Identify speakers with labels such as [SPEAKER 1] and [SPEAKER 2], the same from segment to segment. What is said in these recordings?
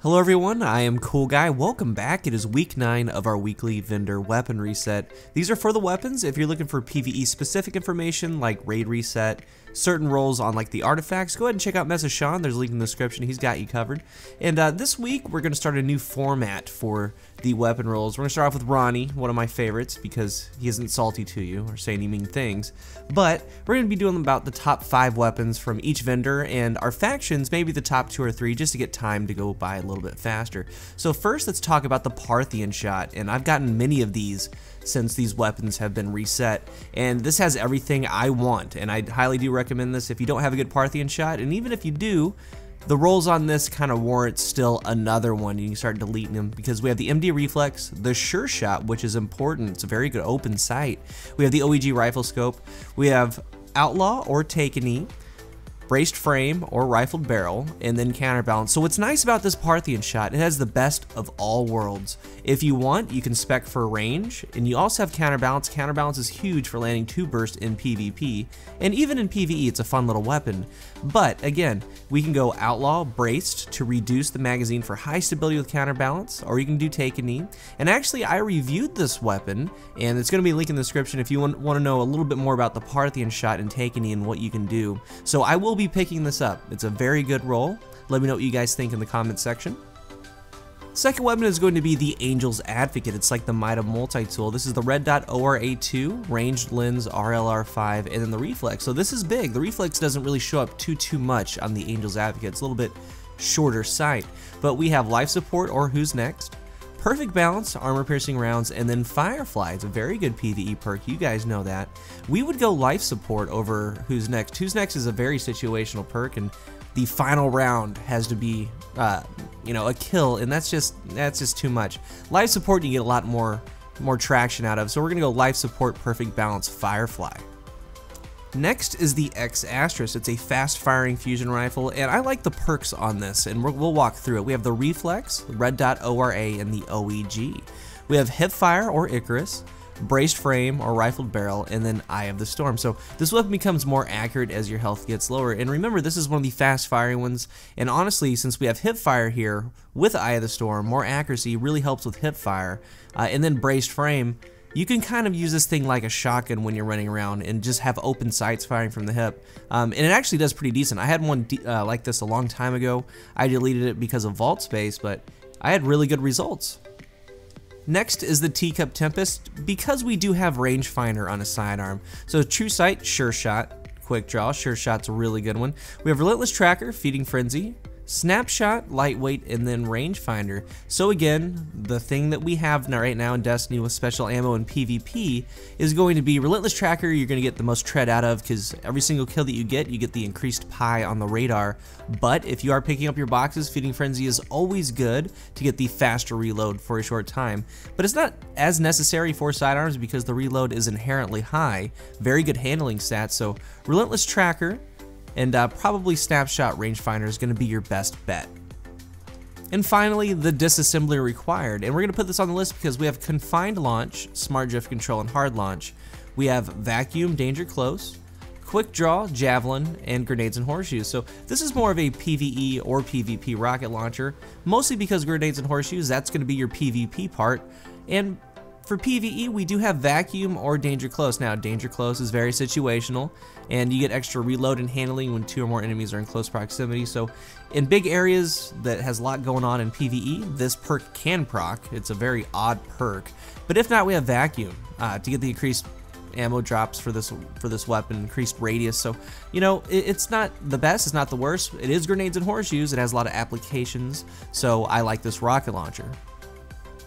[SPEAKER 1] Hello everyone, I am Cool Guy. Welcome back. It is week 9 of our weekly vendor weapon reset. These are for the weapons. If you're looking for PvE specific information like raid reset, certain roles on like the artifacts, go ahead and check out Message Sean. There's a link in the description. He's got you covered. And this week we're going to start a new format for the weapon roles. We're going to start off with Ronnie, one of my favorites because he isn't salty to you or saying any mean things. But we're going to be doing about the top 5 weapons from each vendor and our factions, maybe the top 2 or 3 just to get time to go by a little bit faster. So first let's talk about the Parthian Shot, and I've gotten many of these since these weapons have been reset, and this has everything I want, and I highly do recommend this if you don't have a good Parthian Shot, and even if you do, the rolls on this kind of warrant still another one. You can start deleting them because we have the MD Reflex, the Sure Shot, which is important. It's a very good open sight. We have the OEG Rifle Scope. We have Outlaw or Take a Knee, Braced Frame or Rifled Barrel, and then Counterbalance. So what's nice about this Parthian Shot, it has the best of all worlds. If you want, you can spec for range, and you also have Counterbalance. Counterbalance is huge for landing 2 burst in PvP, and even in PvE it's a fun little weapon. But again, we can go Outlaw, Braced to reduce the magazine for high stability with Counterbalance, or you can do Take a Knee. And actually I reviewed this weapon, and it's going to be a link in the description if you want to know a little bit more about the Parthian Shot and Take a Knee and what you can do. So I will be picking this up. It's a very good roll. Let me know what you guys think in the comments section. Second weapon is going to be the Angel's Advocate. It's like the Mida multi-tool. This is the Red Dot ORA2, Ranged Lens RLR5, and then the Reflex. So this is big. The Reflex doesn't really show up too much on the Angel's Advocate. It's a little bit shorter sight. But we have Life Support or Who's Next, Perfect Balance, Armor Piercing Rounds, and then Firefly. It's a very good PvE perk. You guys know that. We would go Life Support over Who's Next. Who's Next is a very situational perk, and the final round has to be, a kill, and that's just too much. Life Support you get a lot more traction out of, so we're gonna go Life Support, Perfect Balance, Firefly. Next is the X Astris. It's a fast-firing fusion rifle, and I like the perks on this, and we'll walk through it. We have the Reflex, Red Dot ORA, and the OEG. We have Hipfire or Icarus, Braced Frame or Rifled Barrel, and then Eye of the Storm. So this weapon becomes more accurate as your health gets lower. And remember, this is one of the fast-firing ones, and honestly, since we have Hipfire here with Eye of the Storm, more accuracy really helps with Hipfire. And then Braced Frame, you can kind of use this thing like a shotgun when you're running around and just have open sights firing from the hip. And it actually does pretty decent. I had one like this a long time ago. I deleted it because of vault space, but I had really good results. Next is the Teacup Tempest, because we do have rangefinder on a sidearm. So True Sight, Sure Shot, Quick Draw, Sure Shot's a really good one. We have Relentless Tracker, Feeding Frenzy, Snapshot, Lightweight, and then Rangefinder. So again, the thing that we have right now in Destiny with special ammo and PvP is going to be Relentless Tracker. You're going to get the most tread out of because every single kill that you get the increased pie on the radar. But if you are picking up your boxes, Feeding Frenzy is always good to get the faster reload for a short time. But it's not as necessary for sidearms because the reload is inherently high. Very good handling stats. So Relentless Tracker and probably Snapshot Rangefinder is going to be your best bet. And finally, the Disassembly Required, and we're going to put this on the list because we have Confined Launch, Smart Drift Control, and Hard Launch. We have Vacuum, Danger Close, Quick Draw, Javelin, and Grenades and Horseshoes. So this is more of a PvE or PvP rocket launcher, mostly because Grenades and Horseshoes, that's going to be your PvP part. And for PvE, we do have Vacuum or Danger Close. Now, Danger Close is very situational, and you get extra reload and handling when 2 or more enemies are in close proximity. So in big areas that has a lot going on in PvE, this perk can proc. It's a very odd perk. But if not, we have Vacuum to get the increased ammo drops for this weapon, increased radius. So, it's not the best, it's not the worst. It is Grenades and Horseshoes. It has a lot of applications, so I like this rocket launcher.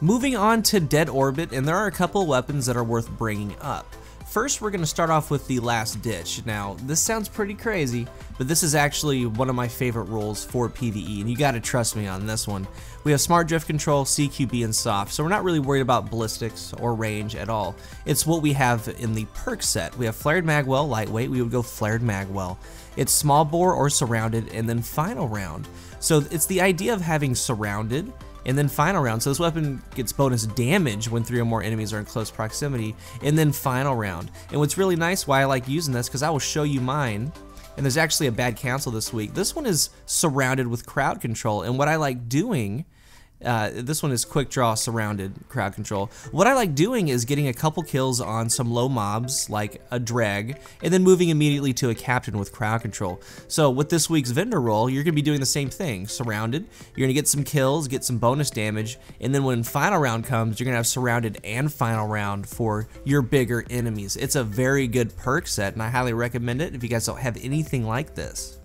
[SPEAKER 1] Moving on to Dead Orbit, and there are a couple of weapons that are worth bringing up. First, we're going to start off with the Last Ditch. Now, this sounds pretty crazy, but this is actually one of my favorite roles for PvE, and you got to trust me on this one. We have Smart Drift Control, CQB, and Soft, so we're not really worried about ballistics or range at all. It's what we have in the perk set. We have Flared Magwell, Lightweight. We would go Flared Magwell. It's Small Bore or Surrounded, and then Final Round. So it's the idea of having Surrounded and then Final Round. So this weapon gets bonus damage when 3 or more enemies are in close proximity, and then Final Round. And what's really nice, why I like using this, because I will show you mine, and there's actually a bad cancel this week. This one is surrounded with crowd control, and what I like doing, this one is quick draw surrounded crowd control. What I like doing is getting a couple kills on some low mobs like a dreg, and then moving immediately to a captain with crowd control. So with this week's vendor roll, you're gonna be doing the same thing. Surrounded, you're gonna get some kills, get some bonus damage, and then when final round comes, you're gonna have surrounded and final round for your bigger enemies. It's a very good perk set, and I highly recommend it if you guys don't have anything like this.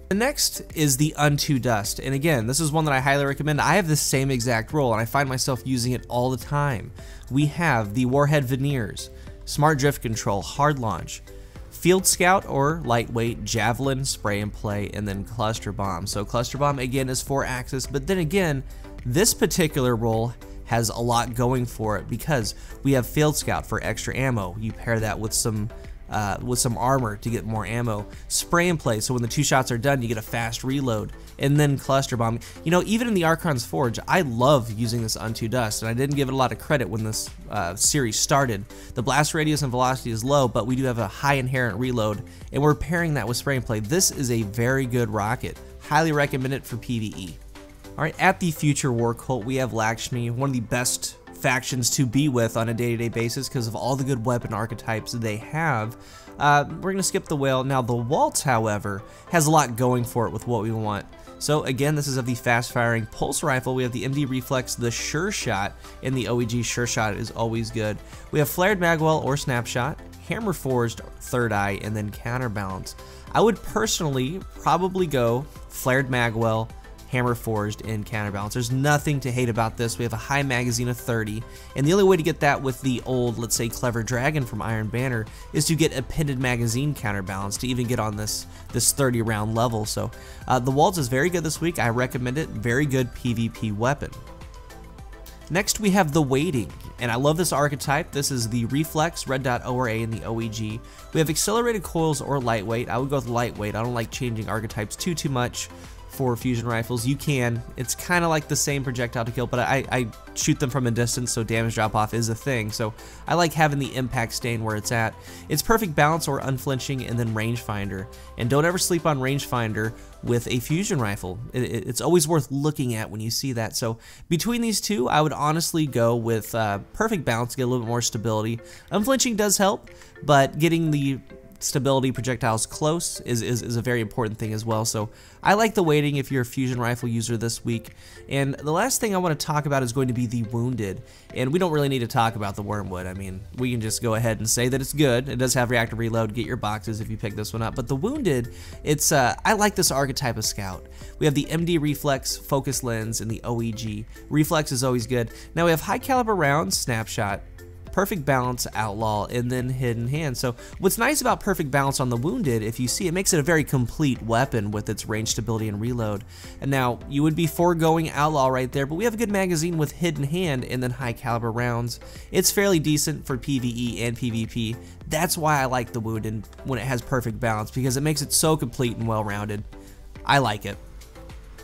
[SPEAKER 1] The next is the Unto Dust, and again, this is one that I highly recommend. I have the same exact roll, and I find myself using it all the time. We have the Warhead Veneers, Smart Drift Control, Hard Launch, Field Scout or Lightweight, Javelin, Spray and Play, and then Cluster Bomb. So Cluster Bomb again is 4-axis, but then again, this particular roll has a lot going for it because we have Field Scout for extra ammo. You pair that with some armor to get more ammo. Spray and Play, so when the 2 shots are done, you get a fast reload. And then Cluster Bomb. You know, even in the Archon's Forge, I love using this Unto Dust, and I didn't give it a lot of credit when this series started. The blast radius and velocity is low, but we do have a high inherent reload, and we're pairing that with Spray and Play. This is a very good rocket. Highly recommend it for PvE. Alright, at the Future War Cult, we have Laxshmi, one of the best factions to be with on a day-to-day basis because of all the good weapon archetypes they have. We're going to skip the whale. Now the Waltz, however, has a lot going for it with what we want. So again, this is of the fast-firing pulse rifle. We have the MD Reflex, the Sure Shot, and the OEG Sure Shot is always good. We have Flared Magwell or Snapshot, Hammer Forged, Third Eye, and then Counterbalance. I would personally probably go Flared Magwell, Hammer Forged, and Counterbalance. There's nothing to hate about this. We have a high magazine of 30, and the only way to get that with the old, let's say, Clever Dragon from Iron Banner is to get appended magazine counterbalance to even get on this 30 round level. So the Waltz is very good this week. I recommend it. Very good PvP weapon. Next we have the Waiting, and I love this archetype. This is the Reflex Red Dot ORA and the OEG. We have Accelerated Coils or Lightweight. I would go with Lightweight. I don't like changing archetypes too much for fusion rifles. You can. It's kind of like the same projectile to kill, but I shoot them from a distance, so damage drop off is a thing. So I like having the impact staying where it's at. It's perfect balance or unflinching, and then rangefinder. And don't ever sleep on rangefinder with a fusion rifle. It's always worth looking at when you see that. So between these two, I would honestly go with perfect balance to get a little bit more stability. Unflinching does help, but getting the stability projectiles close is a very important thing as well. So I like the Waiting if you're a fusion rifle user this week. And the last thing I want to talk about is going to be the Wounded, and we don't really need to talk about the Wormwood. I mean, we can just go ahead and say that it's good. It does have reactive reload. Get your boxes if you pick this one up. But the Wounded, it's I like this archetype of scout. We have the MD Reflex, Focus Lens, and the OEG. Reflex is always good. Now we have high caliber rounds, Snapshot, Perfect Balance, Outlaw, and then Hidden Hand. So what's nice about Perfect Balance on the Wounded, if you see, it makes it a very complete weapon with its range, stability, and reload. And now you would be foregoing Outlaw right there, but we have a good magazine with Hidden Hand and then high caliber rounds. It's fairly decent for PvE and PvP. That's why I like the Wounded when it has Perfect Balance, because it makes it so complete and well-rounded. I like it.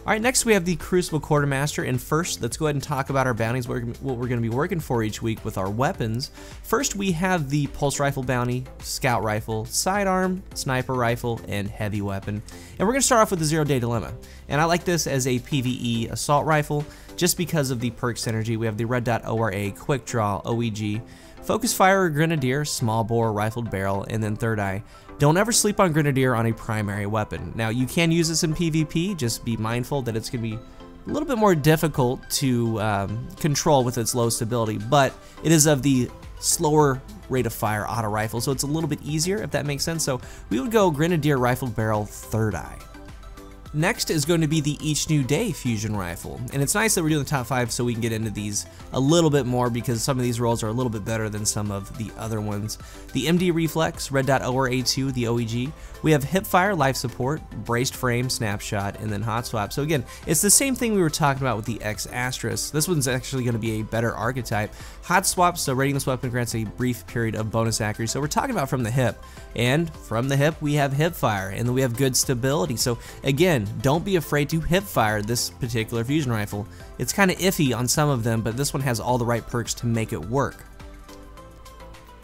[SPEAKER 1] Alright, next we have the Crucible Quartermaster, and first, let's go ahead and talk about our bounties, what we're going to be working for each week with our weapons. First, we have the Pulse Rifle bounty, Scout Rifle, Sidearm, Sniper Rifle, and Heavy Weapon. And we're going to start off with the 0-Day Dilemma. And I like this as a PvE Assault Rifle, just because of the perk synergy. We have the Red Dot ORA, Quick Draw, OEG, Focus Fire Grenadier, Small Bore, Rifled Barrel, and then Third Eye. Don't ever sleep on Grenadier on a primary weapon. Now, you can use this in PvP, just be mindful that it's going to be a little bit more difficult to control with its low stability, but it is of the slower rate of fire auto rifle, so it's a little bit easier, if that makes sense. So we would go Grenadier, Rifled Barrel, Third Eye. Next is going to be the Each New Day fusion rifle, and it's nice that we're doing the top 5 so we can get into these a little bit more, because some of these rolls are a little bit better than some of the other ones. The MD Reflex, Red Dot ORA2, the OEG. We have Hipfire, Life Support, Braced Frame, Snapshot, and then Hot Swap. So again, it's the same thing we were talking about with the X Asterisk. This one's actually going to be a better archetype. Hot Swap, so rating this weapon grants a brief period of bonus accuracy. So we're talking about from the hip, and from the hip we have Hipfire, and then we have good stability. So again, don't be afraid to Hipfire this particular fusion rifle. It's kind of iffy on some of them, but this one has all the right perks to make it work.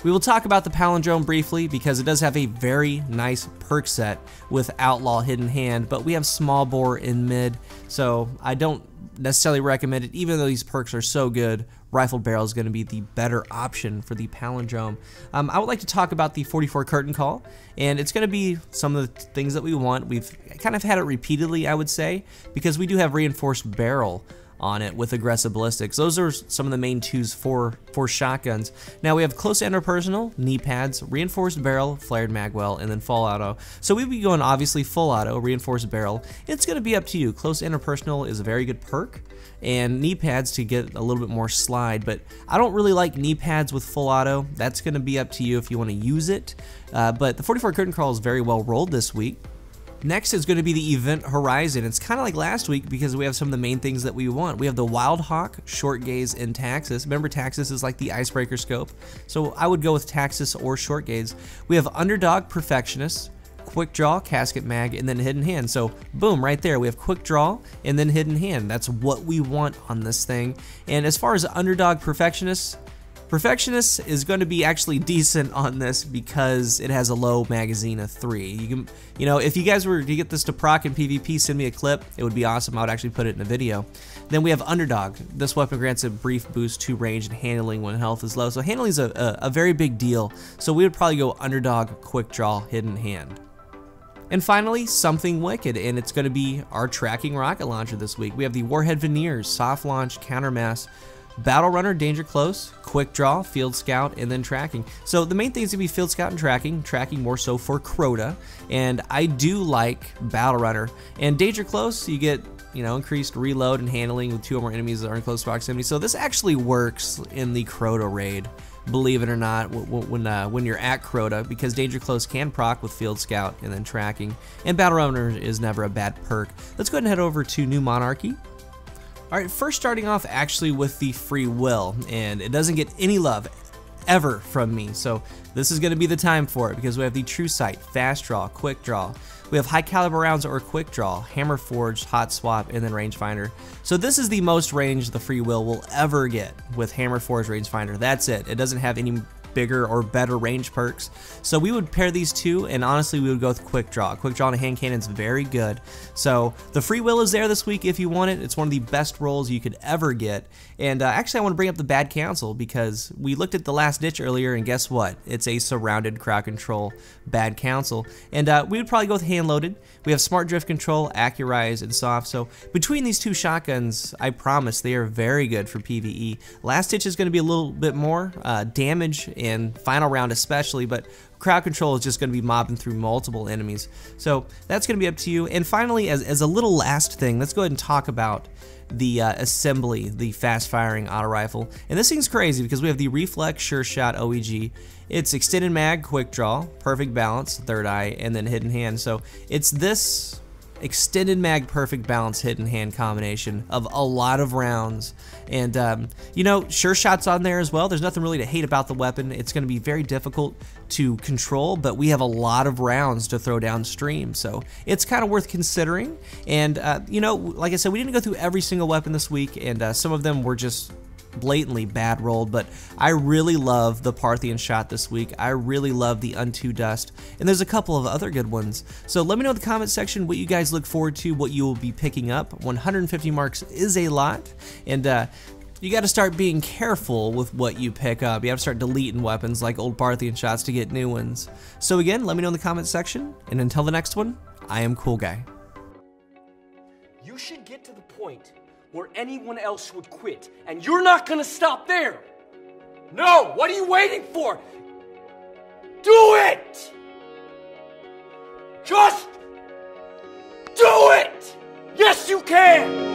[SPEAKER 1] We will talk about the Palindrome briefly because it does have a very nice perk set with Outlaw Hidden Hand, but we have Small Bore in mid, so I don't necessarily recommend it. Even though these perks are so good, Rifled Barrel is going to be the better option for the Palindrome. I would like to talk about the 44 Curtain Call, and it's going to be some of the things that we want. We've kind of had it repeatedly, I would say, because we do have Reinforced Barrel on it with Aggressive Ballistics. Those are some of the main twos for shotguns. Now we have Close Interpersonal, Knee Pads, Reinforced Barrel, Flared Magwell, and then Full Auto. So we'd be going obviously Full Auto, Reinforced Barrel. It's going to be up to you. Close Interpersonal is a very good perk, and Knee Pads to get a little bit more slide, but I don't really like Knee Pads with Full Auto. That's going to be up to you if you want to use it, but the 44 Curtain Call is very well rolled this week. Next is going to be the Event Horizon. It's kind of like last week because we have some of the main things that we want. We have the Wild Hawk, Short Gaze, and Taxis. Remember, Taxis is like the icebreaker scope, so I would go with Taxis or Short Gaze. We have Underdog, Perfectionist, Quick Draw, Casket Mag, and then Hidden Hand. So boom, right there, we have Quick Draw and then Hidden Hand. That's what we want on this thing. And as far as Underdog, Perfectionist is going to be actually decent on this because it has a low magazine of 3. You know, if you guys were to get this to proc in PvP, send me a clip. It would be awesome. I would actually put it in a video. Then we have Underdog. This weapon grants a brief boost to range and handling when health is low. So handling is a very big deal. So we would probably go Underdog, Quick Draw, Hidden Hand. And finally, something wicked, and it's going to be our tracking rocket launcher this week. We have the Warhead Veneers, Soft Launch, Countermass, Battle Runner, Danger Close, Quick Draw, Field Scout, and then Tracking. So the main thing is going to be Field Scout and Tracking more so for Crota, and I do like Battle Runner. And Danger Close, you get, you know, increased reload and handling with 2 or more enemies that are in close proximity. So this actually works in the Crota raid, believe it or not, when you're at Crota, because Danger Close can proc with Field Scout and then Tracking, and Battle Runner is never a bad perk. Let's go ahead and head over to New Monarchy. Alright, first starting off actually with the Free Will, and it doesn't get any love ever from me, so this is going to be the time for it because we have the True Sight, Fast Draw, Quick Draw. We have High Caliber Rounds or Quick Draw, Hammer Forged, Hot Swap, and then Rangefinder. So this is the most range the Free Will will ever get with Hammer Forged, Rangefinder. That's it. It doesn't have any bigger or better range perks. So we would pair these two, and honestly we would go with Quick Draw. Quick Draw and a hand cannon is very good. So the Free Will is there this week if you want it. It's one of the best rolls you could ever get. And actually I want to bring up the Bad Counsel because we looked at the Last Ditch earlier, and guess what? It's a surrounded crowd control Bad Counsel. And we would probably go with hand loaded. We have Smart Drift Control, Accurize, and Soft. So between these two shotguns, I promise they are very good for PvE. Last Ditch is going to be a little bit more damage in final round especially, but crowd control is just going to be mobbing through multiple enemies. So that's going to be up to you. And finally, as a little last thing, let's go ahead and talk about the Assembly, the fast firing auto rifle. And this thing's crazy because we have the Reflex Sure Shot OEG. It's extended mag, quick draw, perfect balance, third eye, and then hidden hand. So it's this extended mag, perfect balance, hidden hand combination of a lot of rounds. And you know, Sure Shot's on there as well. There's nothing really to hate about the weapon. It's going to be very difficult to control, but we have a lot of rounds to throw downstream, so it's kind of worth considering. And you know, like I said, we didn't go through every single weapon this week, and some of them were just blatantly bad rolled, but I really love the Parthian Shot this week. I really love the Unto Dust, and there's a couple of other good ones. So let me know in the comment section what you guys look forward to, what you will be picking up. 150 marks is a lot, and you got to start being careful with what you pick up. You have to start deleting weapons like old Parthian Shots to get new ones. So again, let me know in the comment section, and until the next one, I am Cool Guy.
[SPEAKER 2] You should get to the point where anyone else would quit, and you're not gonna stop there. No, what are you waiting for? Do it! Just do it! Yes, you can!